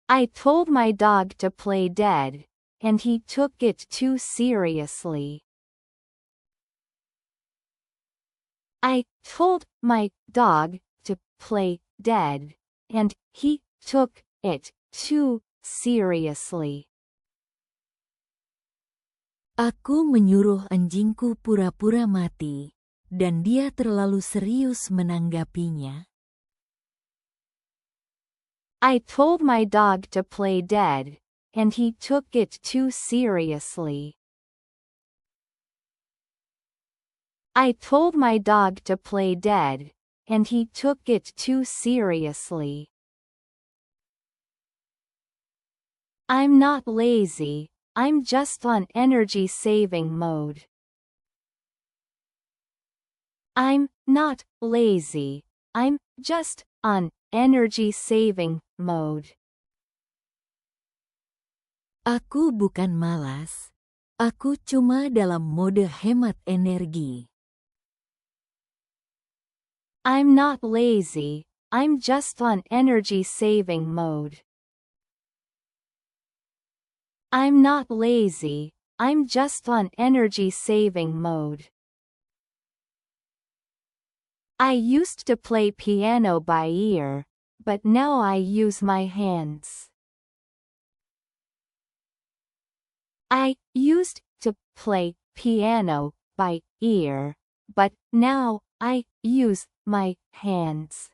I told my dog to play dead, and he took it too seriously. I told my dog to play dead, and he took it too seriously. Aku menyuruh anjingku pura-pura mati, dan dia terlalu serius menanggapinya. I told my dog to play dead, and he took it too seriously. I told my dog to play dead, and he took it too seriously. I'm not lazy, I'm just on energy-saving mode. I'm not lazy, I'm just on energy-saving mode. Aku bukan malas, aku cuma dalam mode hemat energi. I'm not lazy, I'm just on energy-saving mode. I'm not lazy, I'm just on energy-saving mode. I used to play piano by ear, but now I use my hands. I used to play piano by ear, but now I use my hands.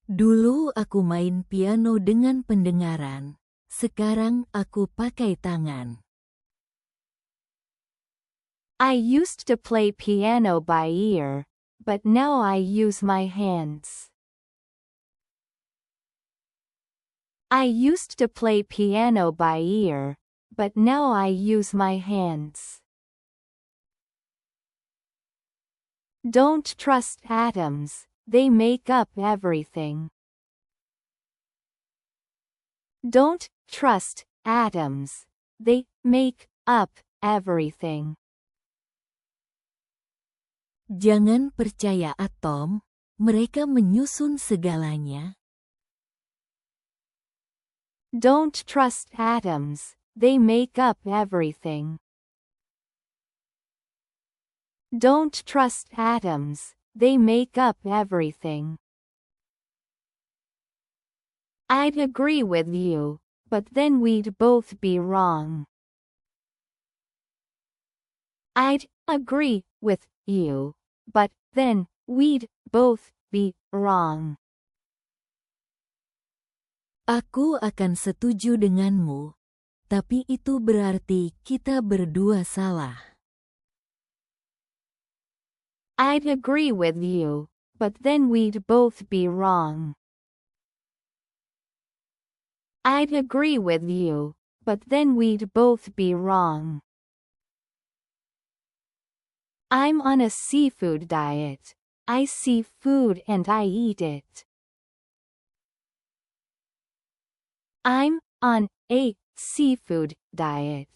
Dulu aku main piano dengan pendengaran, sekarang aku pakai tangan. I used to play piano by ear, but now I use my hands. I used to play piano by ear, but now I use my hands. Don't trust atoms, they make up everything. Don't trust atoms, they make up everything. Jangan percaya atom, mereka menyusun segalanya. Don't trust atoms, they make up everything. Don't trust atoms, they make up everything. I'd agree with you, but then we'd both be wrong. I'd agree with you, but then we'd both be wrong. Aku akan setuju denganmu, tapi itu berarti kita berdua salah. I'd agree with you, but then we'd both be wrong. I'd agree with you, but then we'd both be wrong. I'm on a seafood diet. I see food and I eat it. I'm on a seafood diet.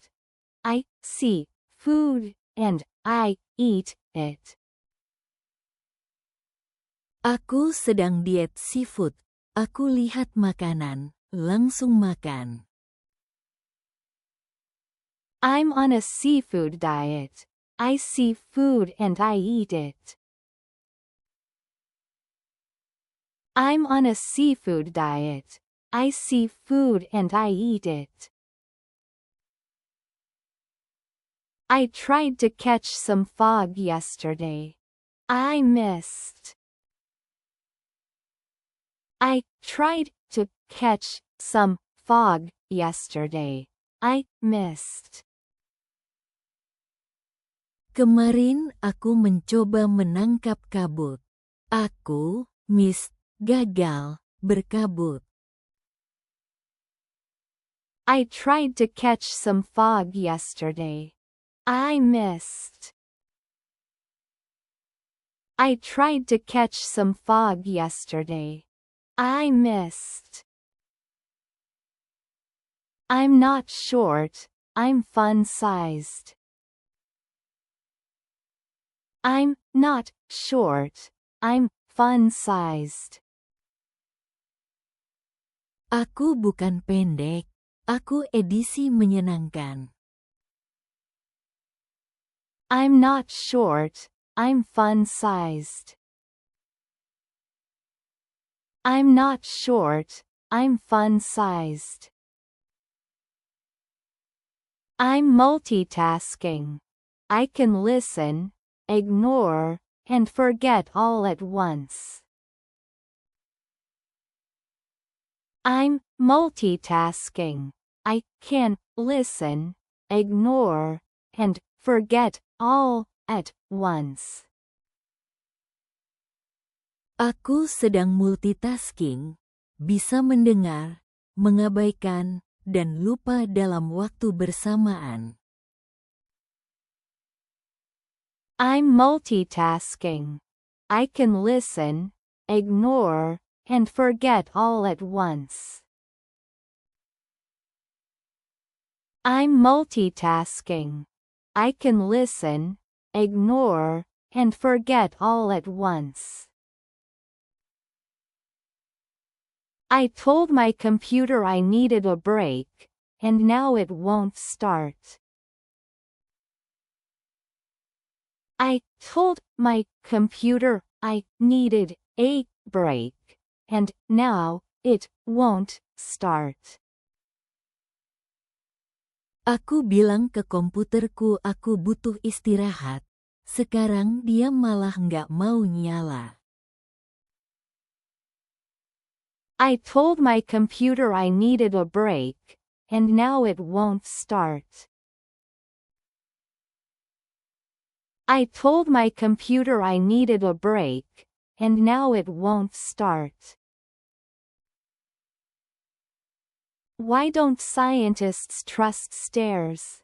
I see food and I eat it. Aku sedang diet seafood. Aku lihat makanan, langsung makan. I'm on a seafood diet. I see food and I eat it. I'm on a seafood diet. I see food and I eat it. I tried to catch some fog yesterday. I missed. I tried to catch some fog yesterday. I missed. Kemarin aku mencoba menangkap kabut. Aku, gagal, berkabut. I tried to catch some fog yesterday. I missed. I tried to catch some fog yesterday. I missed. I'm not short, I'm fun-sized. I'm not short, I'm fun-sized. Aku bukan pendek, aku edisi menyenangkan. I'm not short, I'm fun-sized. I'm not short, I'm fun-sized. I'm multitasking. I can listen, ignore, and forget all at once. I'm multitasking. I can listen, ignore, and forget all at once. Aku sedang multitasking, bisa mendengar, mengabaikan, dan lupa dalam waktu bersamaan. I'm multitasking. I can listen, ignore, and forget all at once. I'm multitasking. I can listen, ignore, and forget all at once. I told my computer I needed a break, and now it won't start. I told my computer I needed a break, and now it won't start. Aku bilang ke komputerku aku butuh istirahat, sekarang dia malah nggak mau nyala. I told my computer I needed a break, and now it won't start. I told my computer I needed a break, and now it won't start. Why don't scientists trust stairs?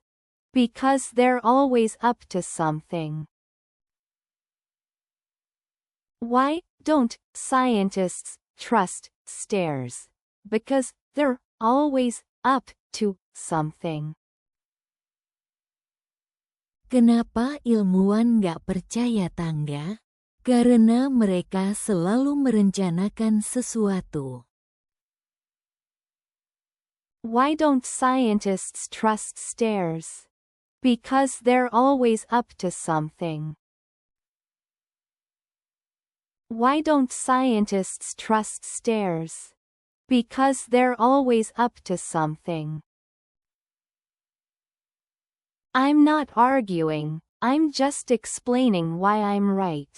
Because they're always up to something. Why don't scientists trust stairs? Because they're always up to something. Kenapa ilmuwan nggak percaya tangga? Karena mereka selalu merencanakan sesuatu. Why don't scientists trust stairs? Because they're always up to something. Why don't scientists trust stairs? Because they're always up to something. I'm not arguing, I'm just explaining why I'm right.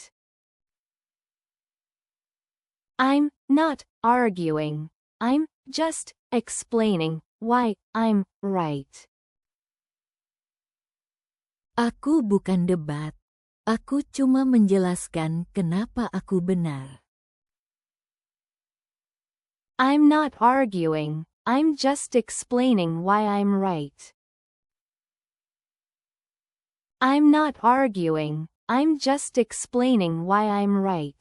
I'm not arguing, I'm just explaining why I'm right. Aku bukan debat, aku cuma menjelaskan kenapa aku benar. I'm not arguing, I'm just explaining why I'm right. I'm not arguing, I'm just explaining why I'm right.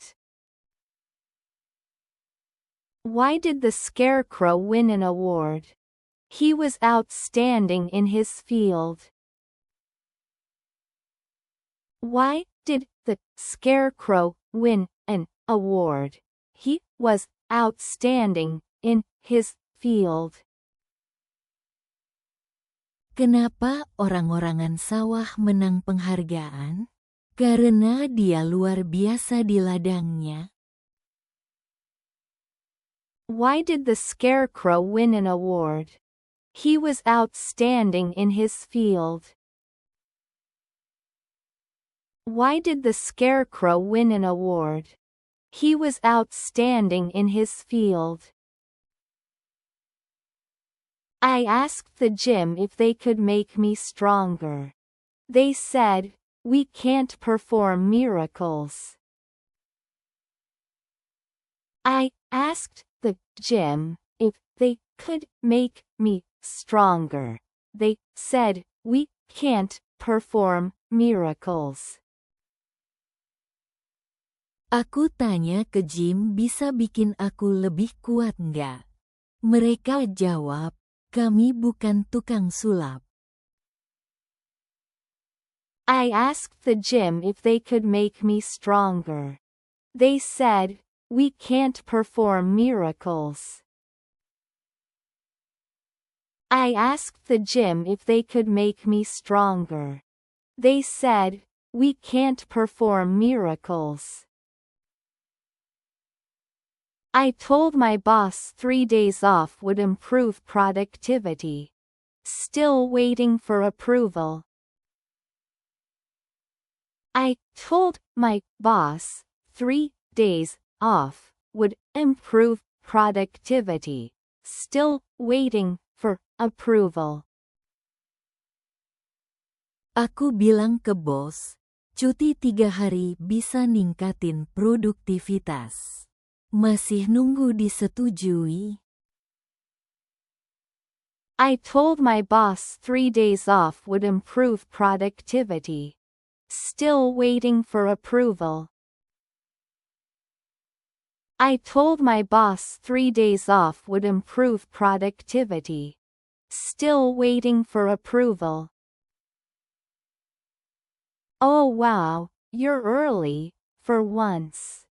Why did the Scarecrow win an award? He was outstanding in his field. Why did the Scarecrow win an award? He was outstanding in his field. Kenapa orang-orangan sawah menang penghargaan? Karena dia luar biasa di ladangnya. Why did the Scarecrow win an award? He was outstanding in his field. Why did the Scarecrow win an award? He was outstanding in his field. I asked the gym if they could make me stronger. They said, "We can't perform miracles." I asked the gym if they could make me stronger. They said, "We can't perform miracles." Aku tanya ke gym bisa bikin aku lebih kuat nggak? Mereka jawab, kami bukan tukang sulap. I asked the gym if they could make me stronger. They said, "We can't perform miracles." I asked the gym if they could make me stronger. They said, we can't perform miracles. I told my boss 3 days off would improve productivity. Still waiting for approval. I told my boss 3 days off would improve productivity. Still waiting for approval. Aku bilang ke bos, cuti 3 hari bisa ningkatin produktivitas. Masih nunggu disetujui? I told my boss 3 days off would improve productivity. Still waiting for approval. I told my boss 3 days off would improve productivity. Still waiting for approval. Oh wow, you're early, for once.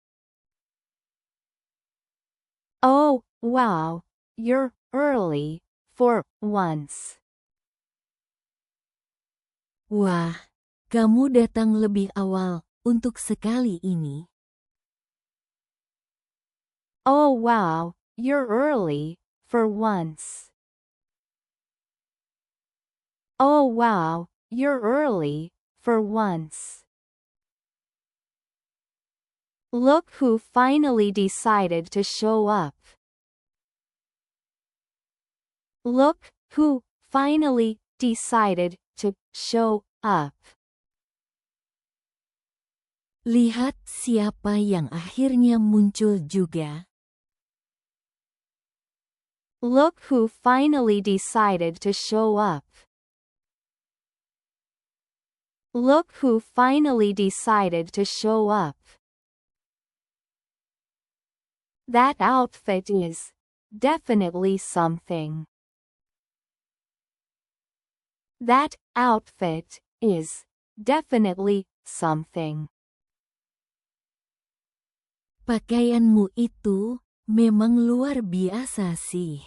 Oh, wow, you're early, for once. Wah, kamu datang lebih awal untuk sekali ini. Oh wow, you're early, for once. Oh wow, you're early, for once. Look who finally decided to show up. Look who finally decided to show up. Lihat siapa yang akhirnya muncul juga. Look who finally decided to show up. Look who finally decided to show up. That outfit is definitely something. That outfit is definitely something. Pakaianmu itu memang luar biasa sih.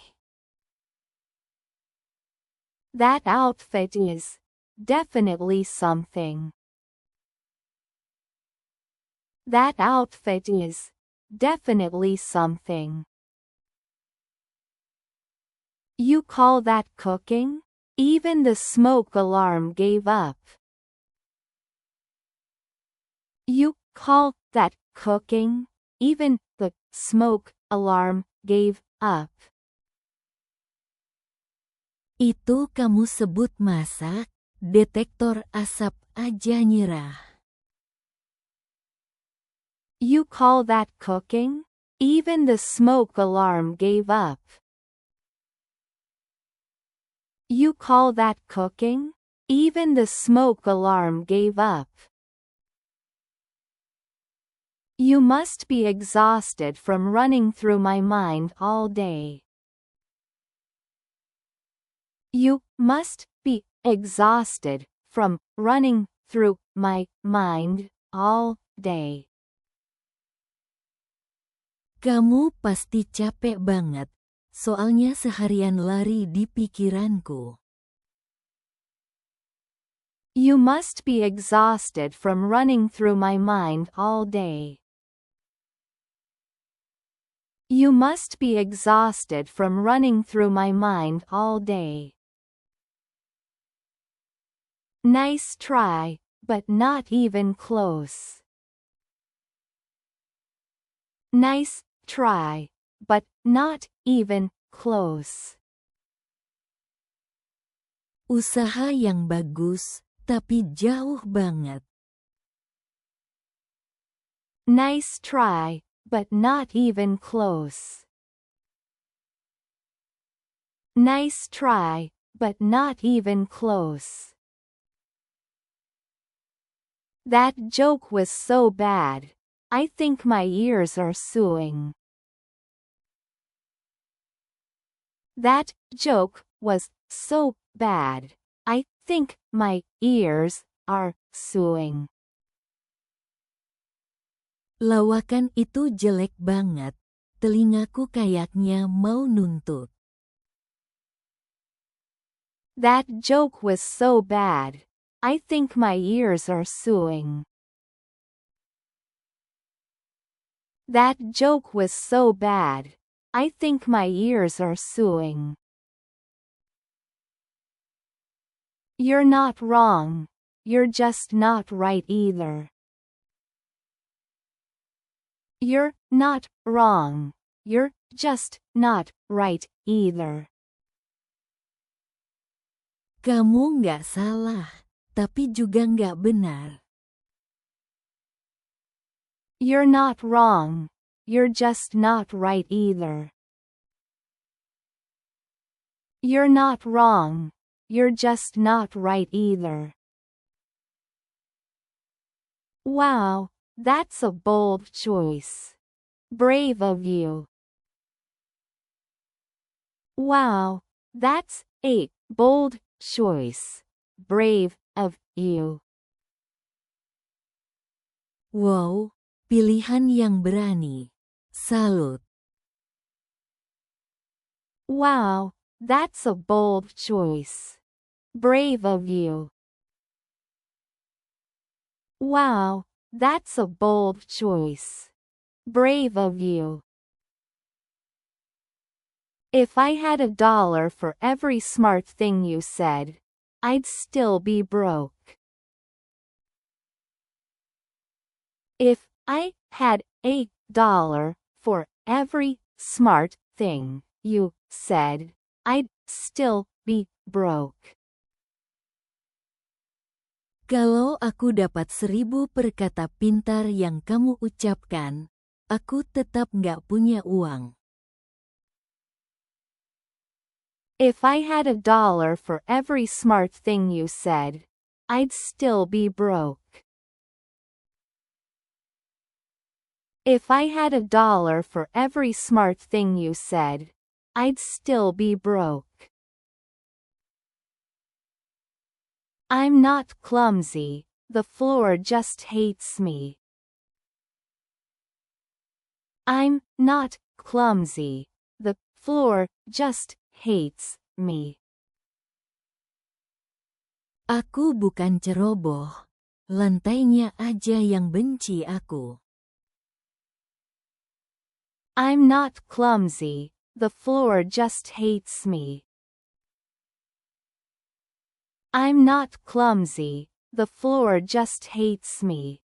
That outfit is definitely something. That outfit is definitely something. You call that cooking? Even the smoke alarm gave up. You call that cooking? Even the smoke alarm gave up. Itu kamu sebut masak? Detektor asap aja nyerah. You call that cooking? Even the smoke alarm gave up. You call that cooking? Even the smoke alarm gave up. You must be exhausted from running through my mind all day. You must be exhausted from running through my mind all day. Kamu pasti capek banget, soalnya seharian lari di pikiranku. You must be exhausted from running through my mind all day. You must be exhausted from running through my mind all day. Nice try, but not even close. Nice try, but not even close. Usaha yang bagus, tapi jauh banget. Nice try, but not even close. Nice try, but not even close. That joke was so bad. I think my ears are suing. That joke was so bad. I think my ears are suing. Lawakan itu jelek banget. Telingaku kayaknya mau nuntut. That joke was so bad. I think my ears are suing. That joke was so bad. I think my ears are suing. You're not wrong. You're just not right either. You're not wrong. You're just not right either. Kamu nggak salah, tapi juga nggak benar. You're not wrong. You're just not right either. You're not wrong. You're just not right either. Wow, that's a bold choice. Brave of you. Wow, that's a bold choice. Brave of you. Wow, pilihan yang berani. Salut. Wow, that's a bold choice. Brave of you. Wow, that's a bold choice. Brave of you. If I had $1 for every smart thing you said, I'd still be broke. If I had $1 for every smart thing you said, I'd still be broke. Kalau aku dapat 1000 perkata pintar yang kamu ucapkan, aku tetap nggak punya uang. If I had $1 for every smart thing you said, I'd still be broke. If I had $1 for every smart thing you said, I'd still be broke. I'm not clumsy, the floor just hates me. I'm not clumsy, the floor just hates me. Aku bukan ceroboh, lantainya aja yang benci aku. I'm not clumsy, the floor just hates me. I'm not clumsy, the floor just hates me.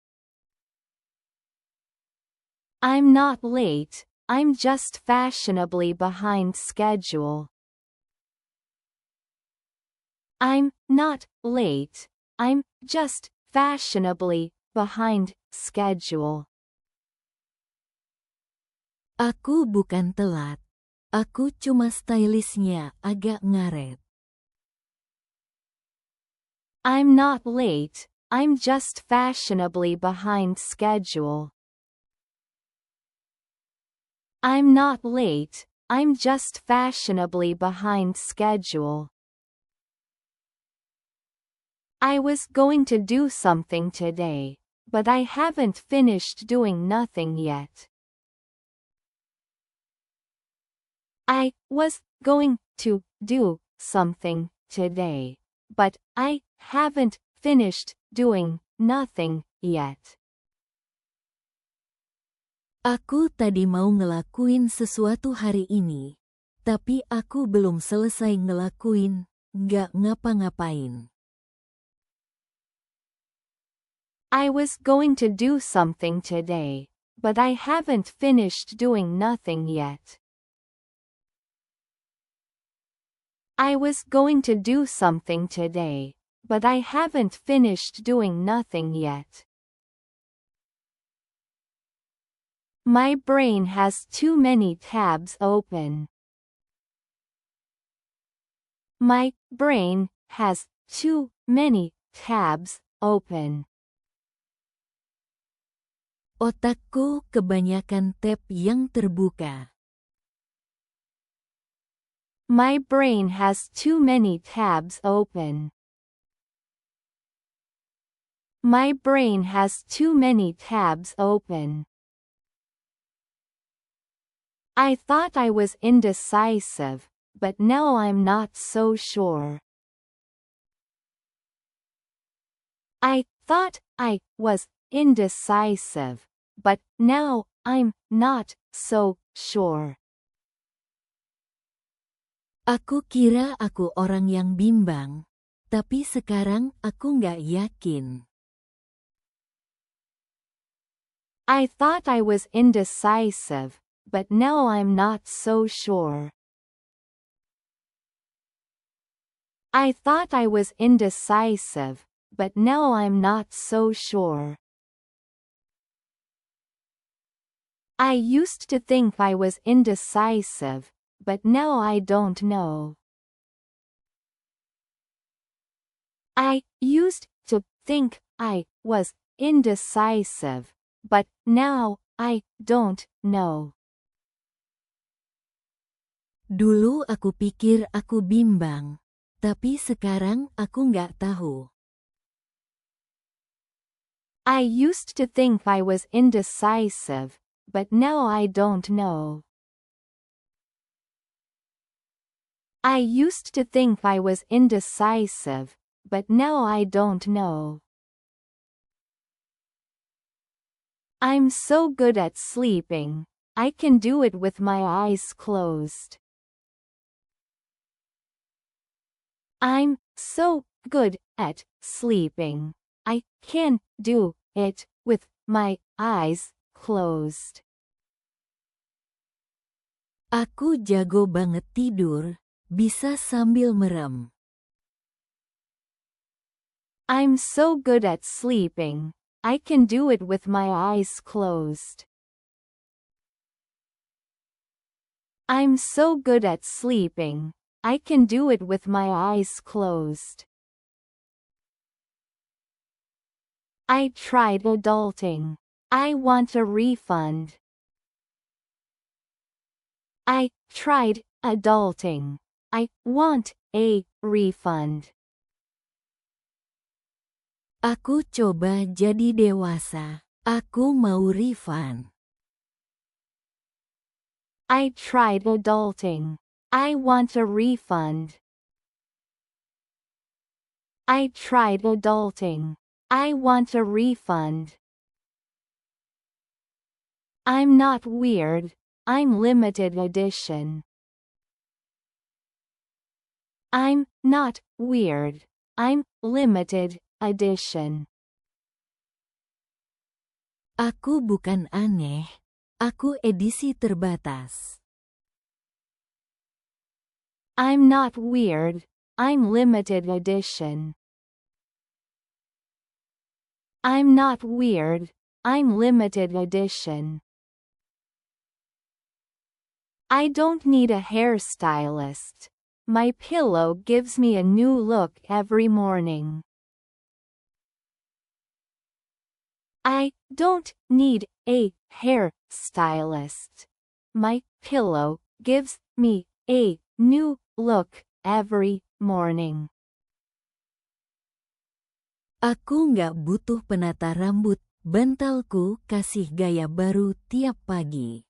I'm not late, I'm just fashionably behind schedule. I'm not late, I'm just fashionably behind schedule. Aku bukan telat, aku cuma stylishnya agak ngaret. I'm not late, I'm just fashionably behind schedule. I'm not late, I'm just fashionably behind schedule. I was going to do something today, but I haven't finished doing nothing yet. I was going to do something today, but I haven't finished doing nothing yet. Aku tadi mau ngelakuin sesuatu hari ini, tapi aku belum selesai ngelakuin, nggak ngapa-ngapain. I was going to do something today, but I haven't finished doing nothing yet. I was going to do something today, but I haven't finished doing nothing yet. My brain has too many tabs open. My brain has too many tabs open. Otakku kebanyakan tab yang terbuka. My brain has too many tabs open. My brain has too many tabs open. I thought I was indecisive, but now I'm not so sure. I thought I was indecisive, but now I'm not so sure. Aku kira aku orang yang bimbang, tapi sekarang aku nggak yakin. I thought I was indecisive, but now I'm not so sure. I thought I was indecisive, but now I'm not so sure. I used to think I was indecisive, but now I don't know. I used to think I was indecisive, but now I don't know. Dulu aku pikir aku bimbang, tapi sekarang aku nggak tahu. I used to think I was indecisive, but now I don't know. I used to think I was indecisive, but now I don't know. I'm so good at sleeping, I can do it with my eyes closed. I'm so good at sleeping, I can do it with my eyes closed. Aku jago banget tidur, bisa sambil merem. I'm so good at sleeping, I can do it with my eyes closed. I'm so good at sleeping, I can do it with my eyes closed. I tried adulting. I want a refund. I tried adulting. I want a refund. Aku coba jadi dewasa. Aku mau refund. I tried adulting. I want a refund. I tried adulting. I want a refund. I'm not weird, I'm limited edition. I'm not weird, I'm limited edition. Aku bukan aneh, aku edisi terbatas. I'm not weird, I'm limited edition. I'm not weird, I'm limited edition. I don't need a hairstylist. My pillow gives me a new look every morning. I don't need a hairstylist. My pillow gives me a new look every morning. Aku nggak butuh penata rambut, bantalku kasih gaya baru tiap pagi.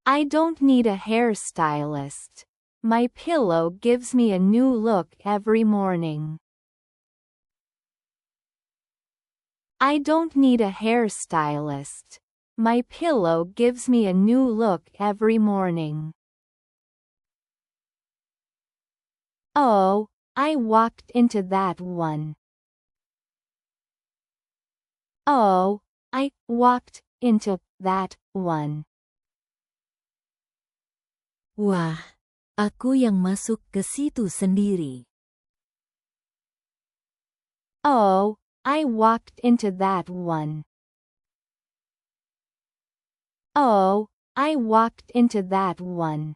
I don't need a hairstylist. My pillow gives me a new look every morning. I don't need a hairstylist. My pillow gives me a new look every morning. Oh, I walked into that one. Oh, I walked into that one. Wah, aku yang masuk ke situ sendiri. Oh, I walked into that one. Oh, I walked into that one.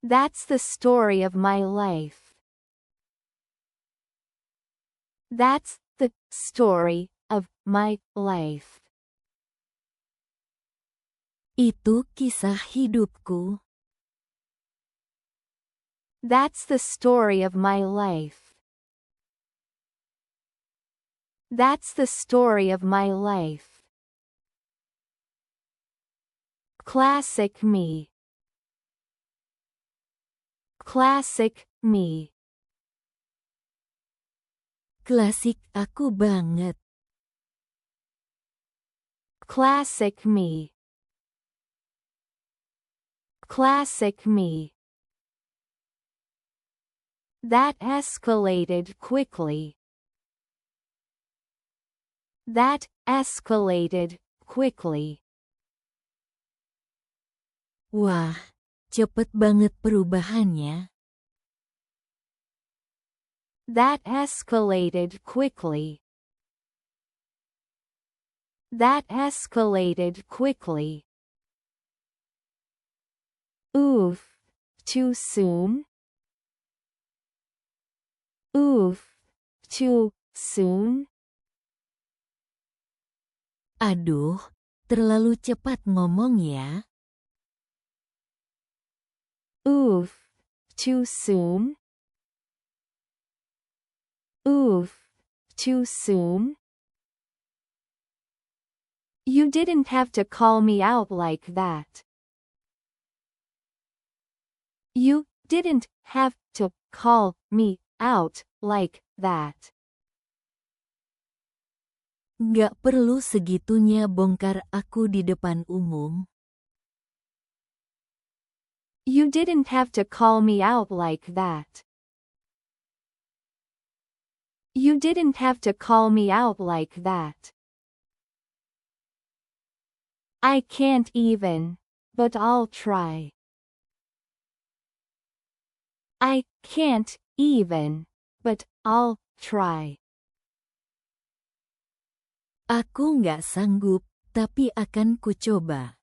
That's the story of my life. That's the story of my life. Itu kisah hidupku. That's the story of my life. That's the story of my life. Classic me. Classic me. Klasik aku banget. Classic me. Classic me. That escalated quickly. That escalated quickly. Wah, cepet banget perubahannya. That escalated quickly. That escalated quickly. Oof, too soon? Oof, too soon? Aduh, terlalu cepat ngomong ya. Oof, too soon? Oof, too soon? You didn't have to call me out like that. You didn't have to call me out like that. Nggak perlu segitunya bongkar aku di depan umum. You didn't have to call me out like that. You didn't have to call me out like that. I can't even, but I'll try. I can't even, but I'll try. Aku nggak sanggup, tapi akan kucoba.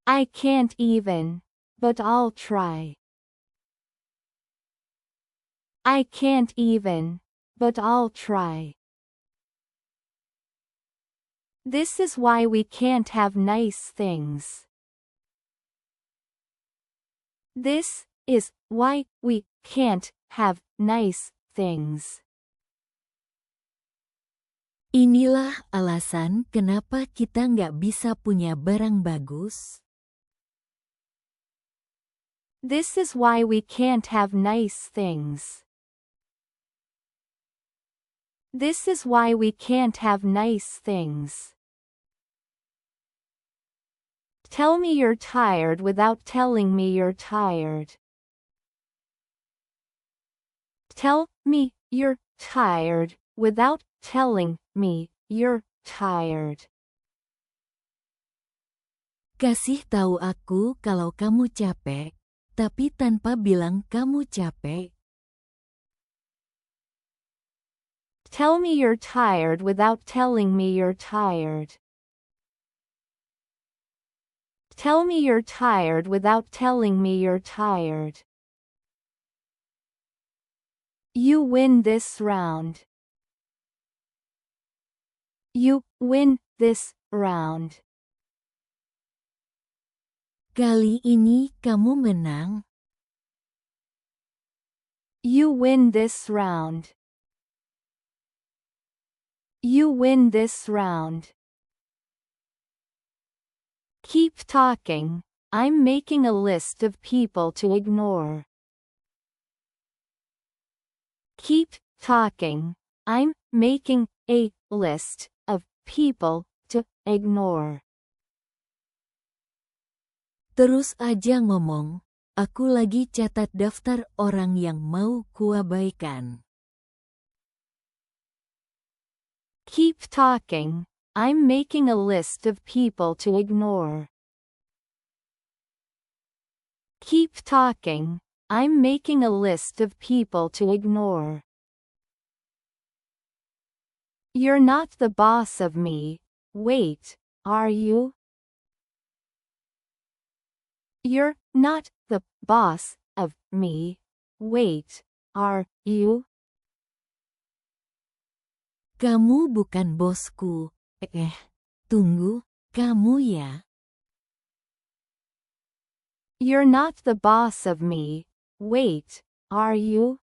I can't even, but I'll try. I can't even, but I'll try. This is why we can't have nice things. This is why we can't have nice things. Inilah alasan kenapa kita nggak bisa punya barang bagus. This is why we can't have nice things. This is why we can't have nice things. Tell me you're tired without telling me you're tired. Tell me you're tired without telling me you're tired. Kasih tahu aku kalau kamu capek, tapi tanpa bilang kamu capek. Tell me you're tired without telling me you're tired. Tell me you're tired without telling me you're tired. You win this round. You win this round. Kali ini kamu menang. You win this round. You win this round. Keep talking. I'm making a list of people to ignore. Keep talking. I'm making a list of people to ignore. Terus aja ngomong, aku lagi catat daftar orang yang mau kuabaikan. Keep talking. I'm making a list of people to ignore. Keep talking. I'm making a list of people to ignore. You're not the boss of me. Wait, are you? You're not the boss of me. Wait, are you? Kamu bukan bosku. Tunggu, kamu ya? You're not the boss of me. Wait, are you?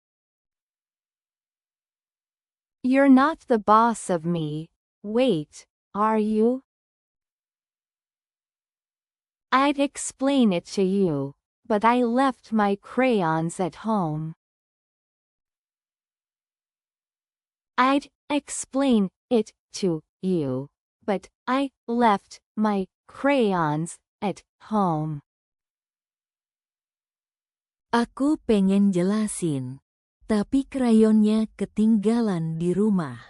You're not the boss of me. Wait, are you? I'd explain it to you, but I left my crayons at home. I'd explain it to you, but I left my crayons at home. Aku pengen jelasin, tapi krayonnya ketinggalan di rumah.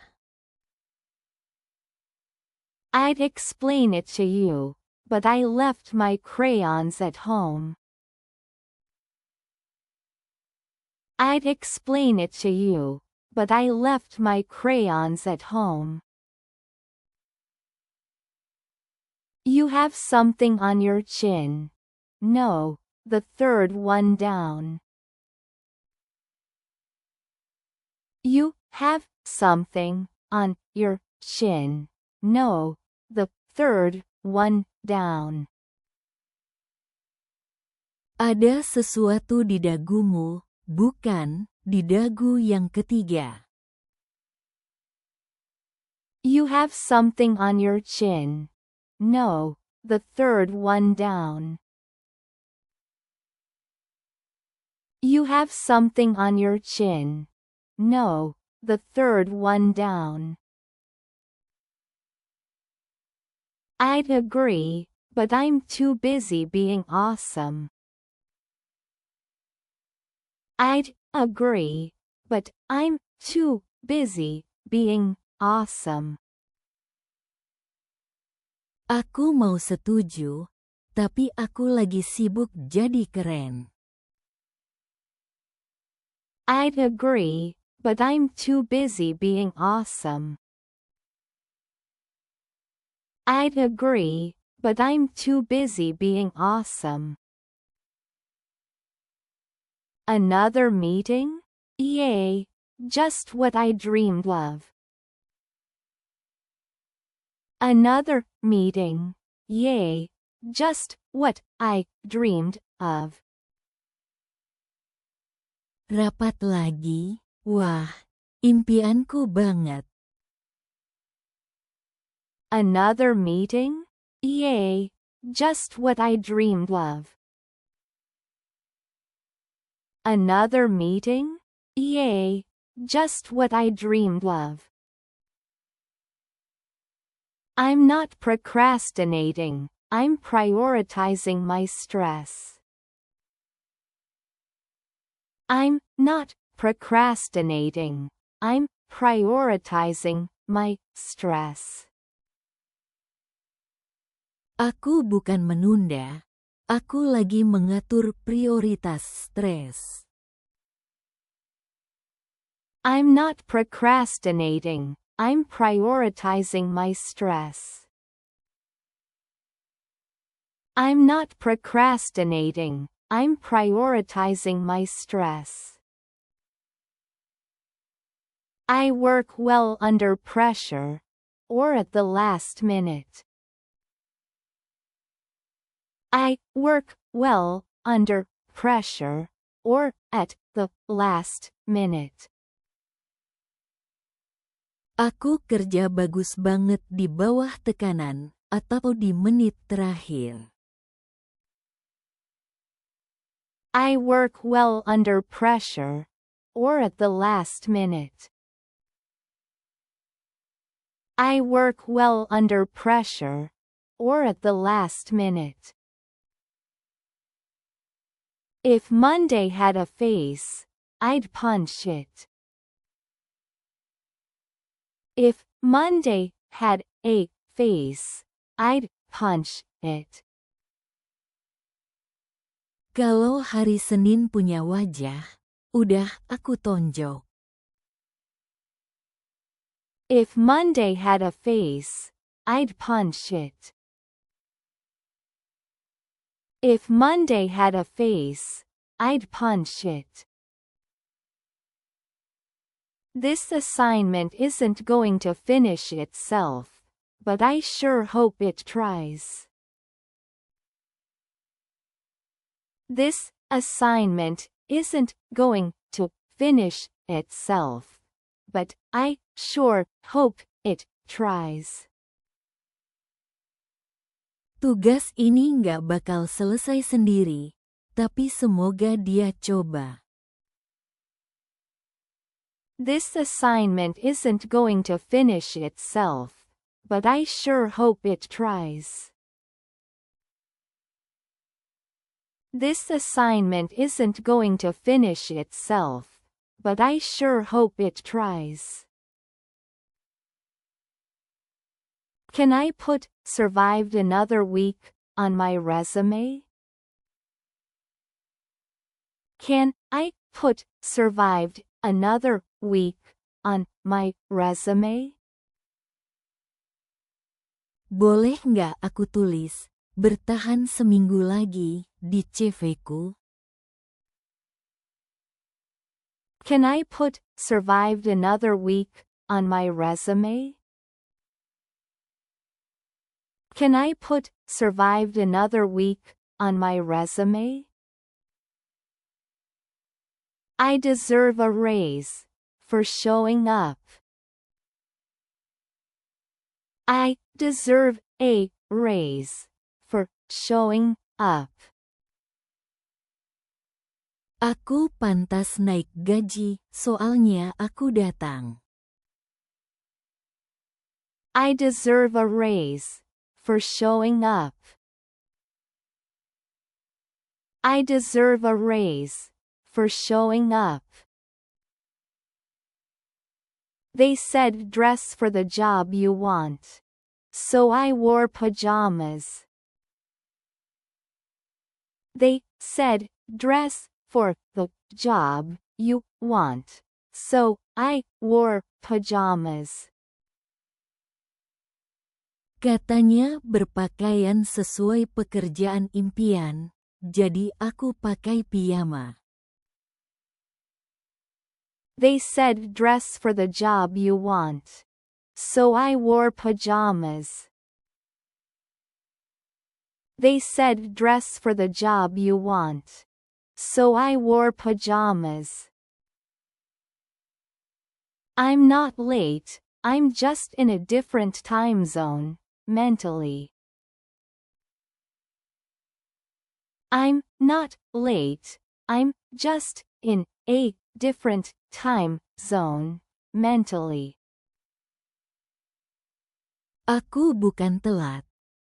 I'd explain it to you, but I left my crayons at home. I'd explain it to you, but I left my crayons at home. You have something on your chin. No, the third one down. You have something on your chin. No, the third one down. Ada sesuatu di dagumu, bukan di dagu yang ketiga. You have something on your chin. No, the third one down. You have something on your chin. No, the third one down. I'd agree, but I'm too busy being awesome. I'd agree, but I'm too busy being awesome. Aku mau setuju, tapi aku lagi sibuk jadi keren. I'd agree, but I'm too busy being awesome. I'd agree, but I'm too busy being awesome. Another meeting? Yay, just what I dreamed of. Another meeting. Yay, just what I dreamed of. Rapat lagi? Wah, impianku banget. Another meeting? Yay, just what I dreamed of. Another meeting? Yay, just what I dreamed of. I'm not procrastinating, I'm prioritizing my stress. I'm not procrastinating, I'm prioritizing my stress. Aku bukan menunda, aku lagi mengatur prioritas stres. I'm not procrastinating, I'm prioritizing my stress. I'm not procrastinating, I'm prioritizing my stress. I work well under pressure, or at the last minute. I work well under pressure, or at the last minute. Aku kerja bagus banget di bawah tekanan, atau di menit terakhir. I work well under pressure, or at the last minute. I work well under pressure, or at the last minute. If Monday had a face, I'd punch it. If Monday had a face, I'd punch it. Kalau hari Senin punya wajah, udah aku tonjok. If Monday had a face, I'd punch it. If Monday had a face, I'd punch it. This assignment isn't going to finish itself, but I sure hope it tries. This assignment isn't going to finish itself, but I sure hope it tries. Tugas ini nggak bakal selesai sendiri, Tapi semoga dia coba. This assignment isn't going to finish itself, but I sure hope it tries. This assignment isn't going to finish itself, but I sure hope it tries. Can I put "survived another week" on my resume? Can I put "survived another week" on my resume? Boleh nggak aku tulis, bertahan seminggu lagi, di CV-ku? Can I put "survived another week" on my resume? Can I put "survived another week" on my resume? I deserve a raise for showing up. I deserve a raise for showing up. Aku pantas naik gaji, soalnya aku datang. I deserve a raise for showing up. I deserve a raise for showing up. They said dress for the job you want, so I wore pajamas. They said dress for the job you want, so I wore pajamas. Katanya berpakaian sesuai pekerjaan impian, jadi aku pakai piyama. They said dress for the job you want, so I wore pajamas. They said dress for the job you want, so I wore pajamas. I'm not late, I'm just in a different time zone, mentally. I'm not late, I'm just in a different time zone, mentally. Aku bukan telat.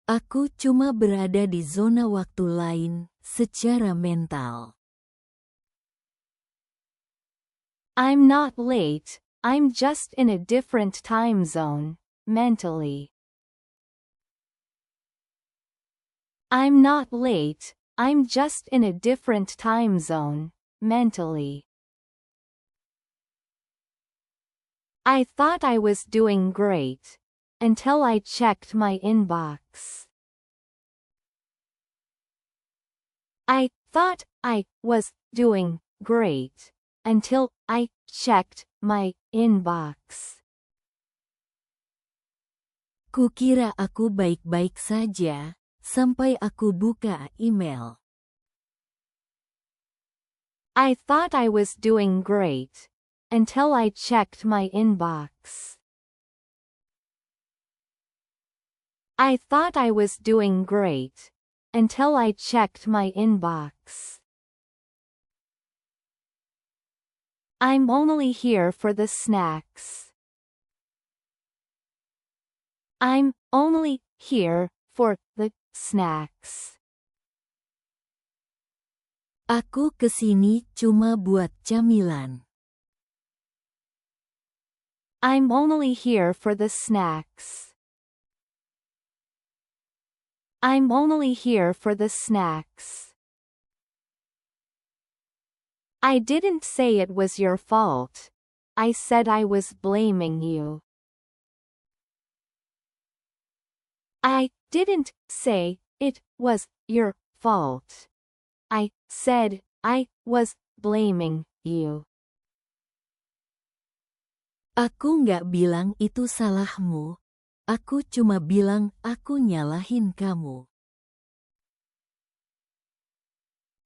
Aku cuma berada di zona waktu lain, secara mental. I'm not late, I'm just in a different time zone, mentally. I'm not late, I'm just in a different time zone, mentally. I thought I was doing great, until I checked my inbox. I thought I was doing great, until I checked my inbox. Kukira aku baik-baik saja, sampai aku buka email. I thought I was doing great, until I checked my inbox. I thought I was doing great, until I checked my inbox. I'm only here for the snacks. I'm only here for the snacks. Aku kesini cuma buat camilan. I'm only here for the snacks. I'm only here for the snacks. I didn't say it was your fault. I said I was blaming you. I didn't say it was your fault. I said I was blaming you. Aku nggak bilang itu salahmu. Aku cuma bilang aku nyalahin kamu.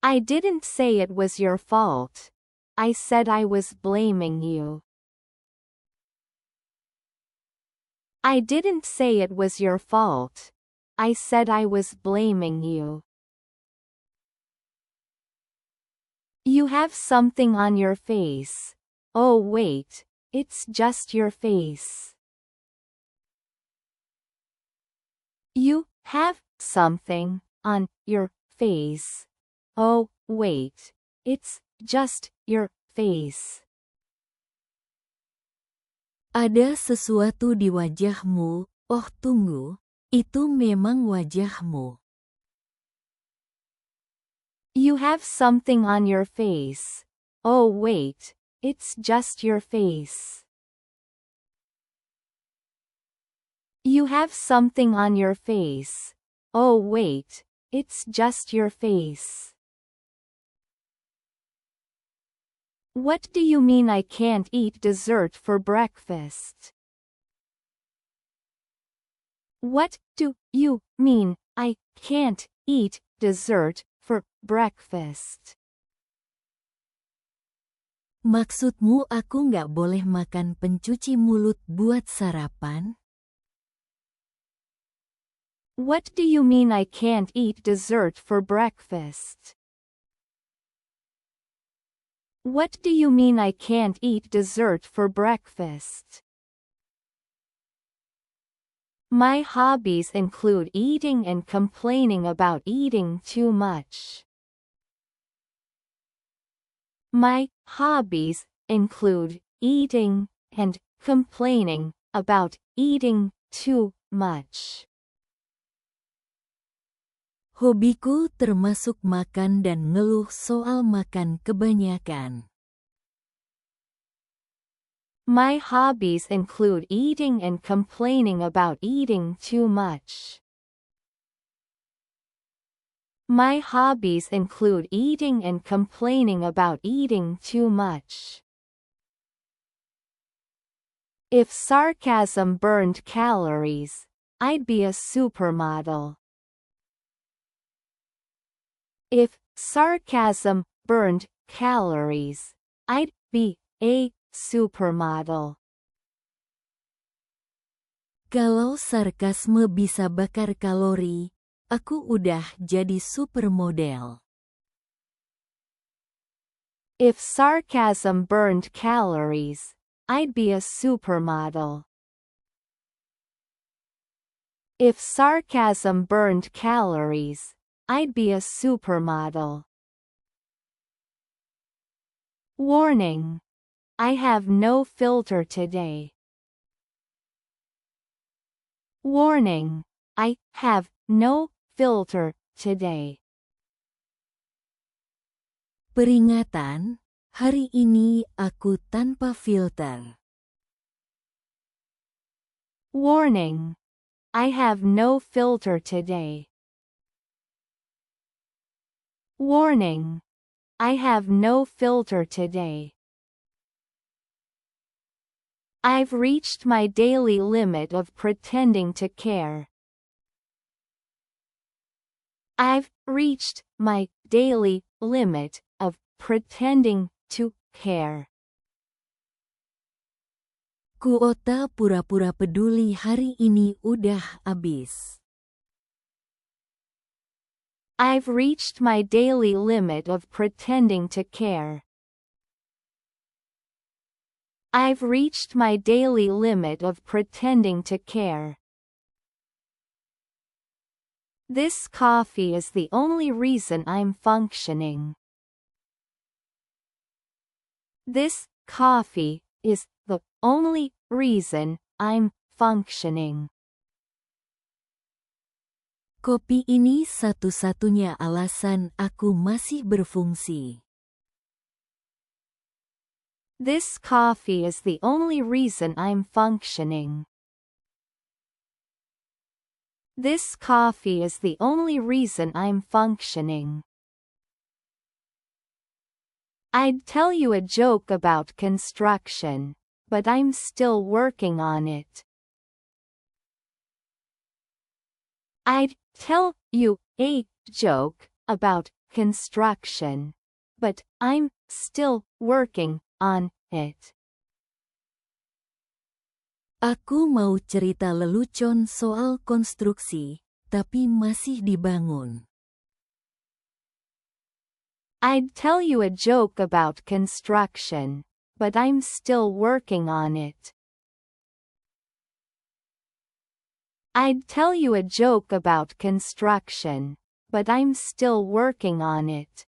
I didn't say it was your fault. I said I was blaming you. I didn't say it was your fault. I said I was blaming you. You have something on your face. Oh wait, it's just your face. You have something on your face. Oh wait, it's just your face. Ada sesuatu di wajahmu. Oh tunggu, itu memang wajahmu. You have something on your face. Oh wait, it's just your face. You have something on your face. Oh wait, it's just your face. What do you mean I can't eat dessert for breakfast? What do you mean I can't eat dessert for breakfast? Maksudmu aku nggak boleh makan pencuci mulut buat sarapan? What do you mean I can't eat dessert for breakfast? What do you mean I can't eat dessert for breakfast? My hobbies include eating and complaining about eating too much. My hobbies include eating and complaining about eating too much. Hobiku termasuk makan dan ngeluh soal makan kebanyakan. My hobbies include eating and complaining about eating too much. My hobbies include eating and complaining about eating too much. If sarcasm burned calories, I'd be a supermodel. If sarcasm burned calories, I'd be a supermodel. Kalau sarkasme bisa bakar kalori, aku udah jadi supermodel. If sarcasm burned calories, I'd be a supermodel. If sarcasm burned calories, I'd be a supermodel. Warning! I have no filter today. Warning! I have no filter today. Peringatan, hari ini aku tanpa filter. Warning! I have no filter today. Warning! I have no filter today. I've reached my daily limit of pretending to care. I've reached my daily limit of pretending to care. Kuota pura-pura peduli hari ini udah habis. I've reached my daily limit of pretending to care. I've reached my daily limit of pretending to care. This coffee is the only reason I'm functioning. This coffee is the only reason I'm functioning. Kopi ini satu-satunya alasan aku masih berfungsi. This coffee is the only reason I'm functioning. This coffee is the only reason I'm functioning. I'd tell you a joke about construction, but I'm still working on it. I'd tell you a joke about construction, but I'm still working on it. Aku mau cerita lelucon soal konstruksi, tapi masih dibangun. I'd tell you a joke about construction, but I'm still working on it. I'd tell you a joke about construction, but I'm still working on it.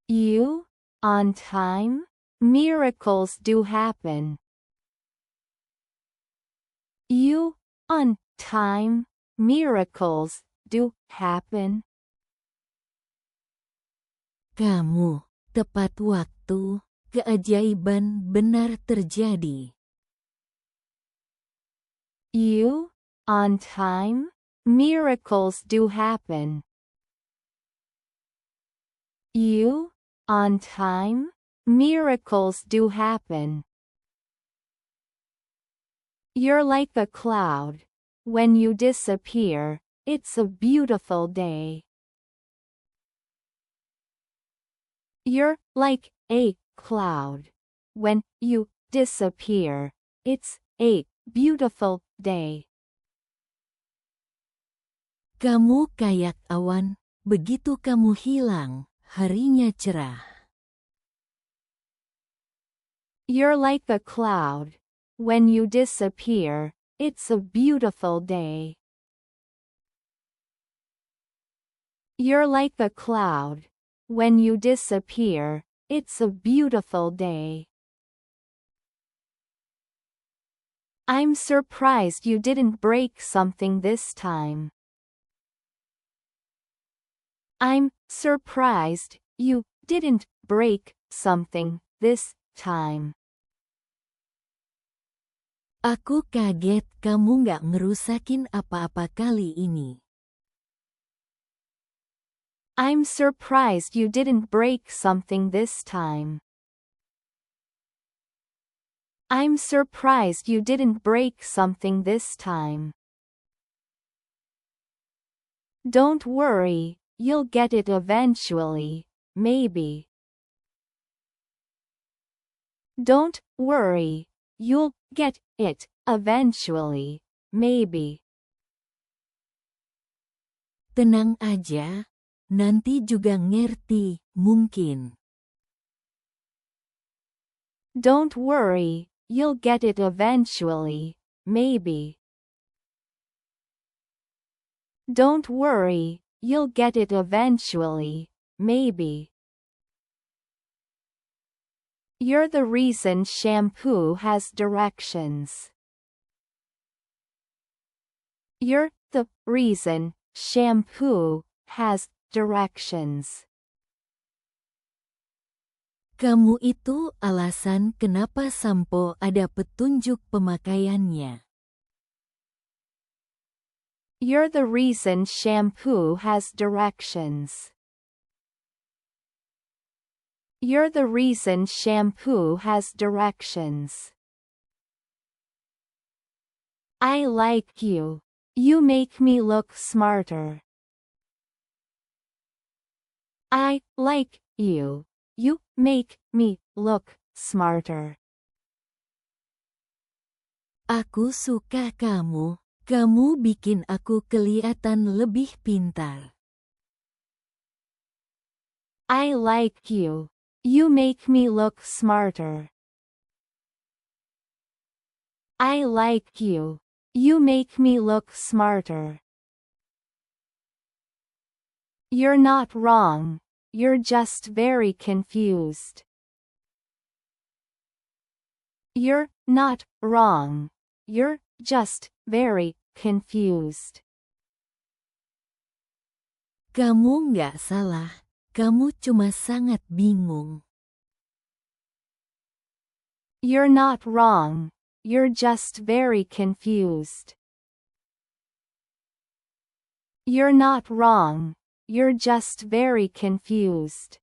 You, on time? Miracles do happen. You, on time? Miracles do happen. Kamu, tepat waktu, keajaiban benar terjadi. You, on time? Miracles do happen. You, on time? Miracles do happen. You're like a cloud. When you disappear, it's a beautiful day. You're like a cloud. When you disappear, it's a beautiful day. Kamu kayak awan, begitu kamu hilang, harinya cerah. You're like a cloud. When you disappear, it's a beautiful day. You're like a cloud. When you disappear, it's a beautiful day. I'm surprised you didn't break something this time. I'm surprised you didn't break something this time. Aku kaget kamu nggak ngerusakin apa-apa kali ini. I'm surprised you didn't break something this time. I'm surprised you didn't break something this time. Don't worry, you'll get it eventually, maybe. Don't worry, you'll get it eventually, maybe. Tenang aja, nanti juga ngerti, mungkin. Don't worry, you'll get it eventually, maybe. Don't worry, you'll get it eventually, maybe. You're the reason shampoo has directions. You're the reason shampoo has directions. Kamu itu alasan kenapa sampo ada petunjuk pemakaiannya. You're the reason shampoo has directions. You're the reason shampoo has directions. I like you. You make me look smarter. I like you. You make me look smarter. Aku suka kamu. Kamu bikin aku kelihatan lebih pintar. I like you. You make me look smarter. I like you. You make me look smarter. You're not wrong. You're just very confused. You're not wrong. You're just very confused. Kamu nggak salah. Kamu cuma sangat bingung. You're not wrong. You're just very confused. You're not wrong. You're just very confused.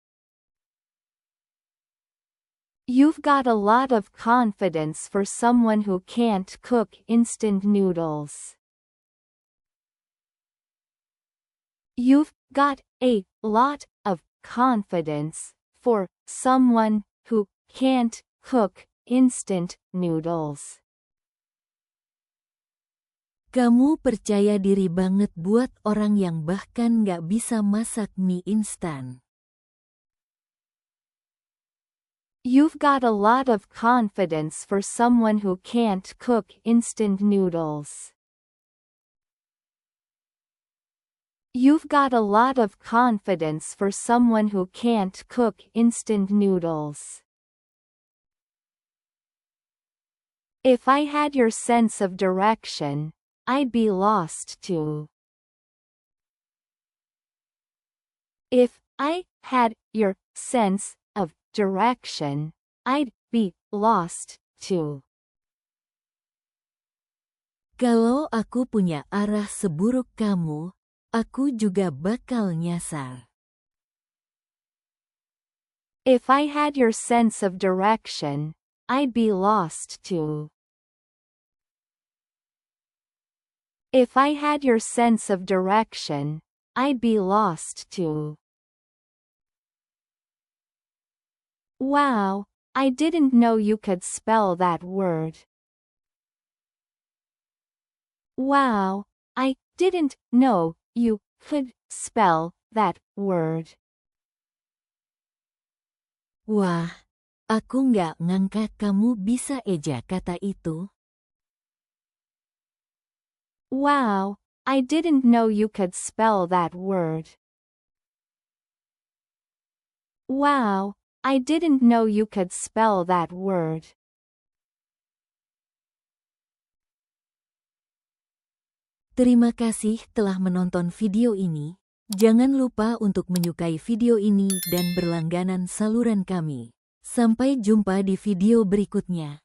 You've got a lot of confidence for someone who can't cook instant noodles. You've got a lot of confidence for someone who can't cook instant noodles. Kamu percaya diri banget buat orang yang bahkan nggak bisa masak mie instan. You've got a lot of confidence for someone who can't cook instant noodles. You've got a lot of confidence for someone who can't cook instant noodles. If I had your sense of direction, I'd be lost too. If I had your sense of direction, I'd be lost too. Kalau aku punya arah seburuk kamu, aku juga bakal nyasar. If I had your sense of direction, I'd be lost too. If I had your sense of direction, I'd be lost too. Wow, I didn't know you could spell that word. Wow, I didn't know you could spell that word. Wah, aku nggak ngangka kamu bisa eja kata itu. Wow, I didn't know you could spell that word. Wow, I didn't know you could spell that word. Terima kasih telah menonton video ini. Jangan lupa untuk menyukai video ini dan berlangganan saluran kami. Sampai jumpa di video berikutnya.